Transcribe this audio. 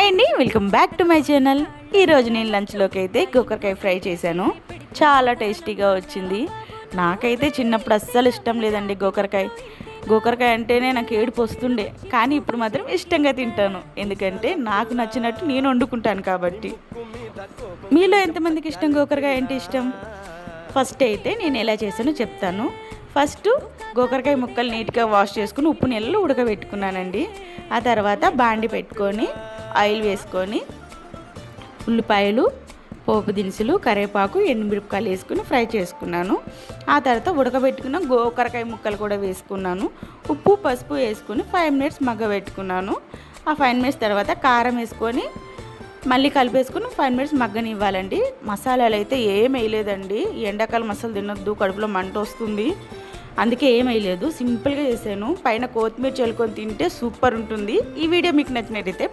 Hi అండి, welcome back to my channel. ఈరోజు నేను లంచ్లోకి అయితే గోకరకాయ ఫ్రై చేశాను. చాలా టేస్టీగా వచ్చింది. నాకైతే చిన్నప్పుడు అస్సలు ఇష్టం లేదండి గోకరకాయ అంటేనే నాకు ఏడుపు వస్తుండే. కానీ ఇప్పుడు మాత్రం ఇష్టంగా తింటాను, ఎందుకంటే నాకు నచ్చినట్టు నేను వండుకుంటాను కాబట్టి. మీలో ఎంతమందికి ఇష్టం గోకరకాయ అంటే ఇష్టం? ఫస్ట్ అయితే నేను ఎలా చేశానో చెప్తాను. ఫస్ట్ గోకరకాయ ముక్కలు నీట్గా వాష్ చేసుకుని ఉప్పు నీళ్ళలో ఉడకబెట్టుకున్నానండి. ఆ తర్వాత బాండి పెట్టుకొని ఆయిల్ వేసుకొని ఉల్లిపాయలు, పోపు దినుసులు, కరివేపాకు, ఎండుమిరపకాయలు వేసుకుని ఫ్రై చేసుకున్నాను. ఆ తర్వాత ఉడకబెట్టుకున్న గోకరకాయ ముక్కలు కూడా వేసుకున్నాను. ఉప్పు పసుపు వేసుకుని 5 మినిట్స్ మగ్గబెట్టుకున్నాను. ఆ 5 మినిట్స్ తర్వాత కారం వేసుకొని మళ్ళీ కలిపేసుకుని 5 మినిట్స్ మగ్గనివ్వాలండి. మసాలాలు అయితే ఏం వేయలేదండి. ఎండాకాలం మసాలా తినొద్దు, కడుపులో మంట వస్తుంది, అందుకే ఏం వేయలేదు. సింపుల్గా చేశాను. పైన కొత్తిమీర చల్లుకొని తింటే సూపర్ ఉంటుంది. ఈ వీడియో మీకు నచ్చినట్టయితే